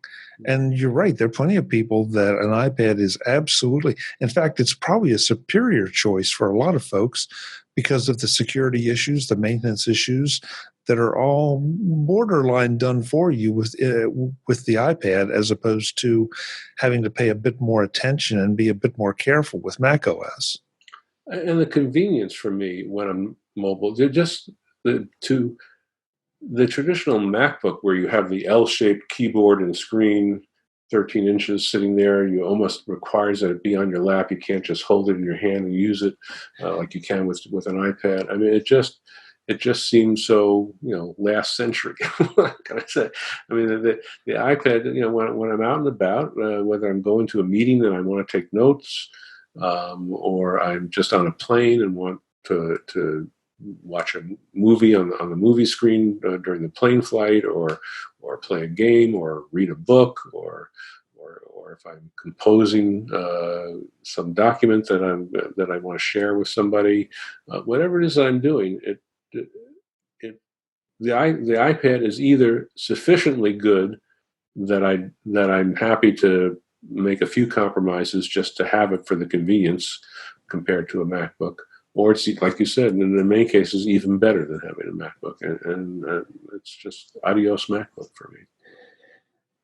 And you're right. There are plenty of people that an iPad is absolutely. In fact, it's probably a superior choice for a lot of folks because of the security issues, the maintenance issues that are all borderline done for you with the iPad, as opposed to having to pay a bit more attention and be a bit more careful with Mac OS. And the convenience for me when I'm mobile, just the traditional MacBook where you have the L-shaped keyboard and screen, 13 inches sitting there, you almost requires that it be on your lap. You can't just hold it in your hand and use it like you can with an iPad. I mean, it just seems so, last century. What can I say? I mean, the iPad, when I'm out and about, whether I'm going to a meeting and I want to take notes, or I'm just on a plane and want to watch a movie on the movie screen during the plane flight, or play a game, or read a book, or if I'm composing some document that I want to share with somebody, whatever it is that I'm doing, the iPad is either sufficiently good that I'm happy to make a few compromises just to have it for the convenience compared to a MacBook, or it's like you said, and in many cases even better than having a MacBook, and it's just adios MacBook for me.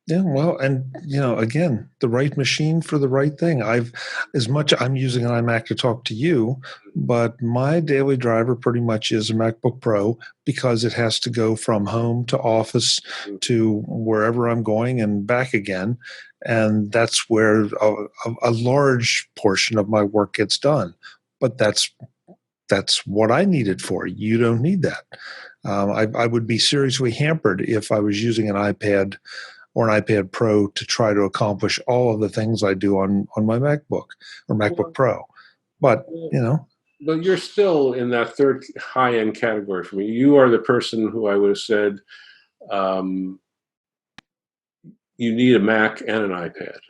Yeah, well, and again, the right machine for the right thing. I'm using an iMac to talk to you, but my daily driver pretty much is a MacBook Pro because it has to go from home to office to wherever I'm going and back again, and that's where a large portion of my work gets done. But that's what I need it for. You don't need that. I would be seriously hampered if I was using an iPad or an iPad Pro to try to accomplish all of the things I do on my MacBook or MacBook Pro. But, But you're still in that third high-end category for me. You are the person who I would have said, you need a Mac and an iPad.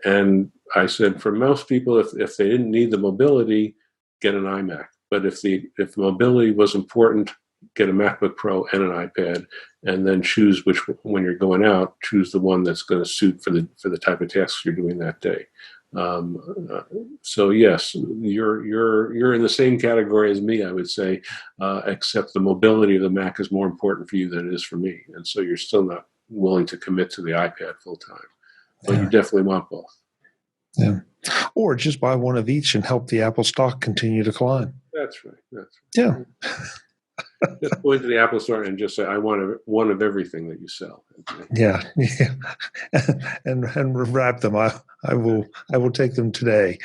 And I said, for most people, if they didn't need the mobility, get an iMac. But if mobility was important, get a MacBook Pro and an iPad, and then choose when you're going out, choose the one that's going to suit for the type of tasks you're doing that day. So yes, you're in the same category as me, I would say, except the mobility of the Mac is more important for you than it is for me, and so you're still not willing to commit to the iPad full time, but you definitely want both. Yeah, or just buy one of each and help the Apple stock continue to climb. That's right. Yeah. Just go into the Apple store and just say, I want one of everything that you sell. Yeah. and wrap them. I will take them today.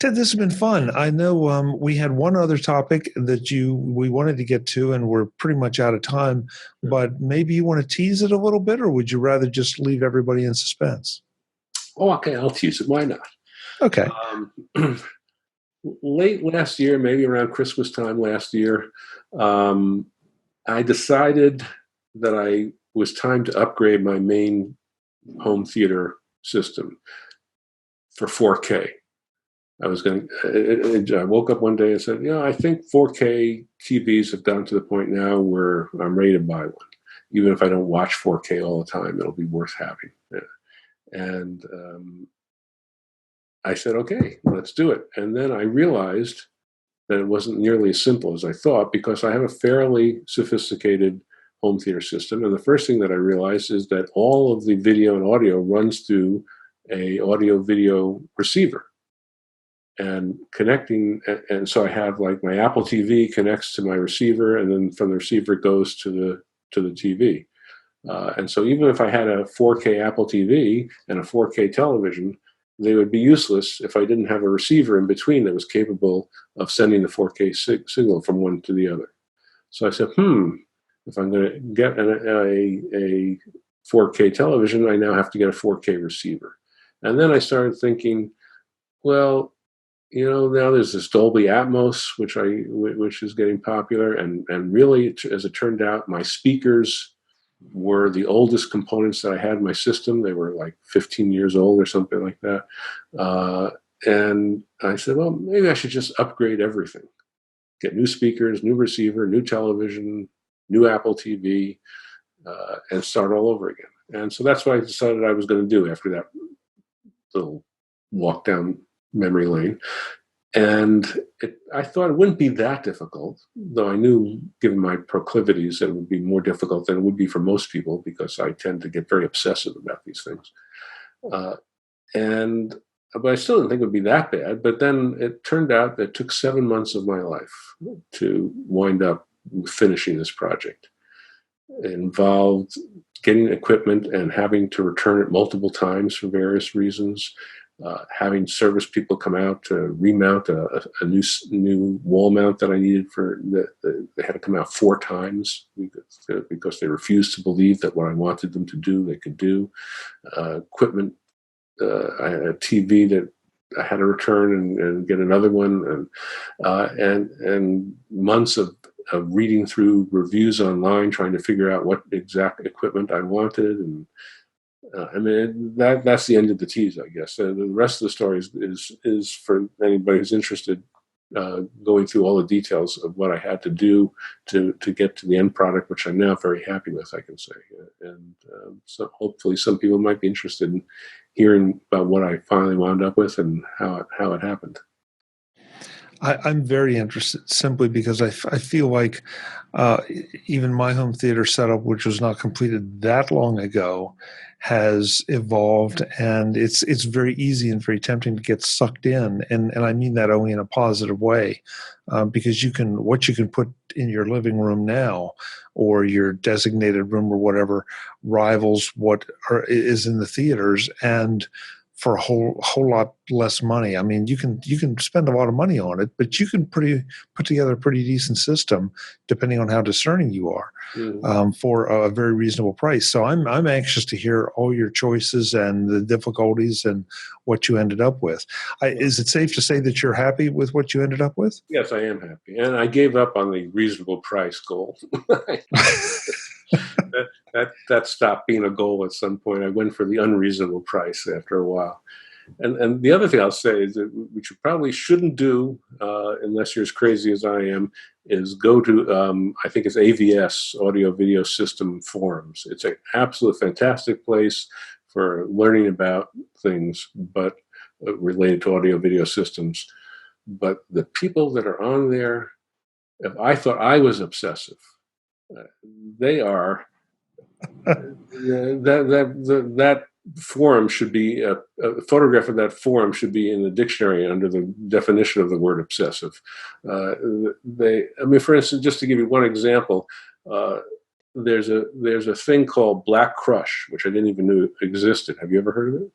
Ted, this has been fun. I know we had one other topic that we wanted to get to, and we're pretty much out of time. But maybe you want to tease it a little bit, or would you rather just leave everybody in suspense? Oh, okay, I'll tease it. Why not? Okay. Late last year, maybe around Christmas time last year, I decided that I was time to upgrade my main home theater system for 4K. I woke up one day and said, I think 4K TVs have gotten to the point now where I'm ready to buy one. Even if I don't watch 4K all the time, it'll be worth having. And I said, okay, let's do it. And then I realized that it wasn't nearly as simple as I thought, because I have a fairly sophisticated home theater system. And the first thing that I realized is that all of the video and audio runs through a audio video receiver. And connecting, and so I have like my Apple TV connects to my receiver, and then from the receiver it goes to the TV. And so even if I had a 4K Apple TV and a 4K television, they would be useless if I didn't have a receiver in between that was capable of sending the 4K signal from one to the other. So I said, if I'm going to get a 4K television, I now have to get a 4K receiver. And then I started thinking, well, Now there's this Dolby Atmos, which is getting popular, and really, as it turned out, my speakers were the oldest components that I had in my system. They were like 15 years old or something like that. And I said, well, maybe I should just upgrade everything. Get new speakers, new receiver, new television, new Apple TV, and start all over again. And so that's what I decided I was going to do after that little walk down memory lane. And I thought it wouldn't be that difficult, though I knew, given my proclivities, that it would be more difficult than it would be for most people, because I tend to get very obsessive about these things. But I still didn't think it would be that bad. But then it turned out that it took 7 months of my life to wind up finishing this project. It involved getting equipment and having to return it multiple times for various reasons. Having service people come out to remount a new wall mount that I needed they had to come out 4 times because they refused to believe that what I wanted them to do, they could do. Equipment, I had a TV that I had to return and get another one, and months of reading through reviews online, trying to figure out what exact equipment I wanted. And that's the end of the tease, I guess. The rest of the story is for anybody who's interested, going through all the details of what I had to do to get to the end product, which I'm now very happy with, I can say. And so hopefully some people might be interested in hearing about what I finally wound up with and how it happened. I'm very interested, simply because I feel like even my home theater setup, which was not completed that long ago, has evolved, and it's very easy and very tempting to get sucked in, and I mean that only in a positive way, because what you can put in your living room now, or your designated room or whatever, rivals what is in the theaters, and for a whole lot less money. I mean, you can spend a lot of money on it, but you can put together a pretty decent system, depending on how discerning you are, for a very reasonable price. So I'm anxious to hear all your choices and the difficulties and what you ended up with. Is it safe to say that you're happy with what you ended up with? Yes, I am happy, and I gave up on the reasonable price goal. That stopped being a goal at some point. I went for the unreasonable price after a while. And the other thing I'll say is that, which you probably shouldn't do unless you're as crazy as I am, is go to, I think it's AVS, Audio Video System Forums. It's an absolute fantastic place for learning about things, but related to audio video systems. But the people that are on there, if I thought I was obsessive, they are. That forum should be a photograph of that forum should be in the dictionary under the definition of the word obsessive. For instance, just to give you one example, there's a thing called Black Crush, which I didn't even know existed. Have you ever heard of it?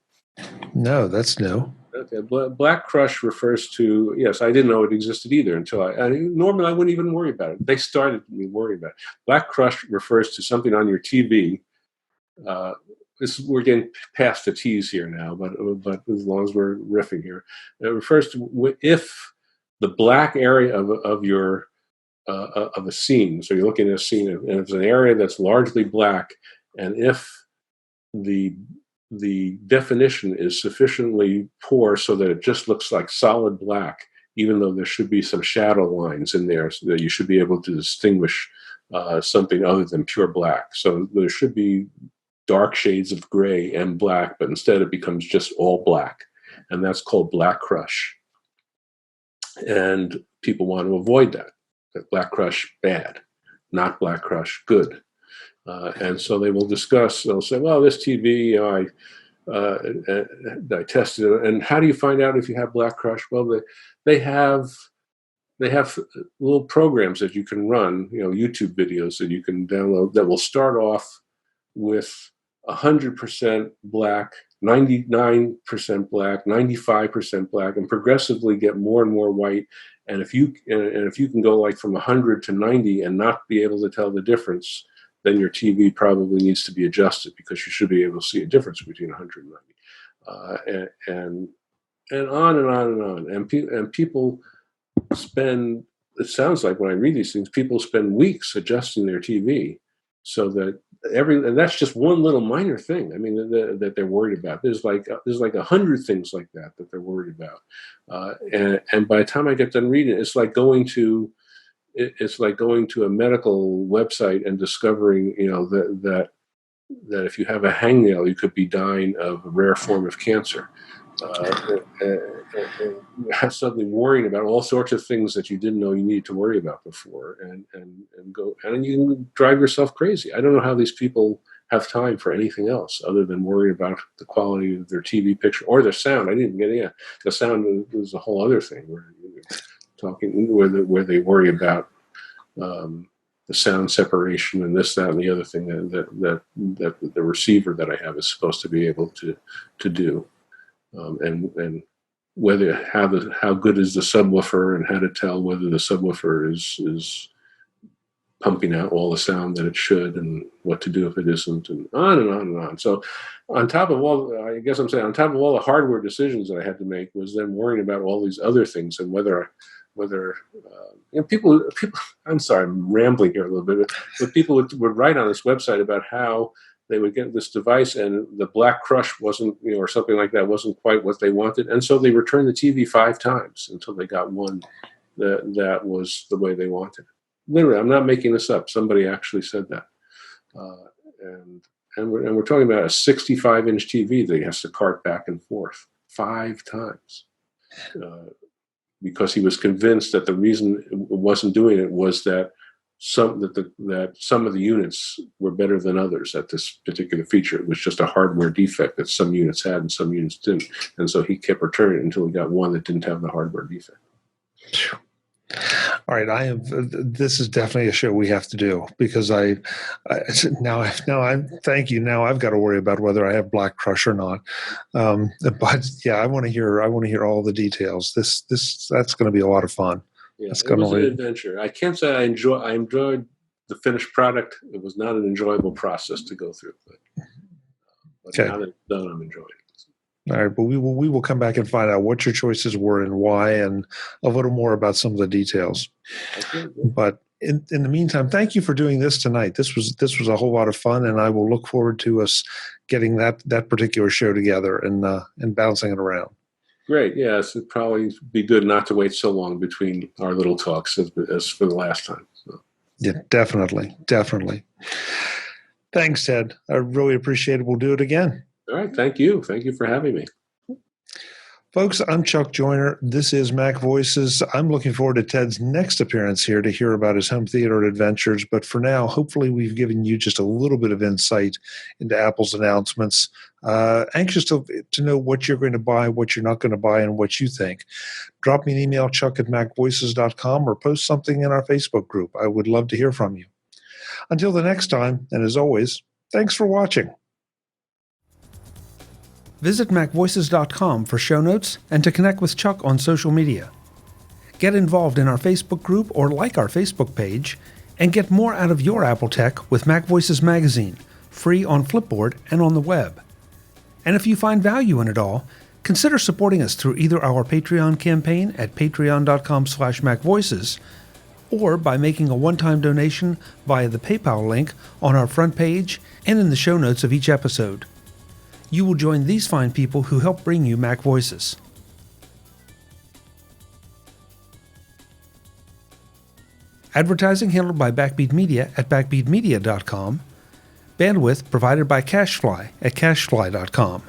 No, that's new. Okay. Black Crush refers to, yes, I didn't know it existed either until normally I wouldn't even worry about it. They started me worrying about it. Black Crush refers to something on your TV. We're getting past the tease here now, but as long as we're riffing here, it refers to if the black area of your of a scene. So you're looking at a scene, and it's an area that's largely black, and if the definition is sufficiently poor so that it just looks like solid black, even though there should be some shadow lines in there, so that you should be able to distinguish something other than pure black. So there should be dark shades of gray and black, but instead it becomes just all black. And that's called Black Crush. And people want to avoid that. Black Crush, bad. Not Black Crush, good. And so they will discuss, they'll say, well, this TV, I tested it. And how do you find out if you have Black Crush? Well, they have little programs that you can run, YouTube videos that you can download that will start off with 100% black, 99% black, 95% black, and progressively get more and more white. And if you can go like from 100 to 90 and not be able to tell the difference, then your TV probably needs to be adjusted, because you should be able to see a difference between 100 and 90. and on and on and on. And people spend, it sounds like when I read these things, people spend weeks adjusting their TV so that and that's just one little minor thing. I mean, that they're worried about. There's like 100 things like that they're worried about. And by the time I get done reading, it's like going to a medical website and discovering, that if you have a hangnail, you could be dying of a rare form of cancer. Suddenly worrying about all sorts of things that you didn't know you needed to worry about before, and you can drive yourself crazy. I don't know how these people have time for anything else other than worry about the quality of their TV picture or their sound. I didn't get the sound is a whole other thing where they worry about the sound separation and this, that, and the other thing that the receiver that I have is supposed to be able to do. And whether how good is the subwoofer, and how to tell whether the subwoofer is pumping out all the sound that it should, and what to do if it isn't, and on and on and on. So on top of all the hardware decisions that I had to make, was then worrying about all these other things, and whether people, I'm sorry, I'm rambling here a little bit, but people would write on this website about how they would get this device and the black crush wasn't, or something like that, wasn't quite what they wanted. And so they returned the TV 5 times until they got one that was the way they wanted. Literally, I'm not making this up. Somebody actually said that. And we're talking about a 65-inch TV that he has to cart back and forth 5 times. Because he was convinced that the reason it wasn't doing it was that some of the units were better than others at this particular feature. It was just a hardware defect that some units had and some units didn't. And so he kept returning it until he got one that didn't have the hardware defect. All right, this is definitely a show we have to do, because thank you. Now I've got to worry about whether I have black crush or not. But yeah, I want to hear all the details. That's going to be a lot of fun. Yeah, it was an adventure. I can't say I enjoyed the finished product. It was not an enjoyable process to go through, but okay. Now that it's done, I'm enjoying it. All right, but we will come back and find out what your choices were and why, and a little more about some of the details. Okay. But in the meantime, thank you for doing this tonight. This was a whole lot of fun, and I will look forward to us getting that particular show together and bouncing it around. Great. Yes, it'd probably be good not to wait so long between our little talks as for the last time. So. Yeah, definitely. Thanks, Ted. I really appreciate it. We'll do it again. All right. Thank you. Thank you for having me. Folks, I'm Chuck Joyner. This is MacVoices. I'm looking forward to Ted's next appearance here to hear about his home theater adventures. But for now, hopefully we've given you just a little bit of insight into Apple's announcements. Anxious to know what you're going to buy, what you're not going to buy, and what you think. Drop me an email, chuck@macvoices.com, or post something in our Facebook group. I would love to hear from you. Until the next time, and as always, thanks for watching. Visit MacVoices.com for show notes and to connect with Chuck on social media. Get involved in our Facebook group or like our Facebook page, and get more out of your Apple tech with MacVoices Magazine, free on Flipboard and on the web. And if you find value in it all, consider supporting us through either our Patreon campaign at patreon.com/MacVoices, or by making a one-time donation via the PayPal link on our front page and in the show notes of each episode. You will join these fine people who help bring you Mac Voices. Advertising handled by Backbeat Media at backbeatmedia.com. Bandwidth provided by CacheFly at cachefly.com.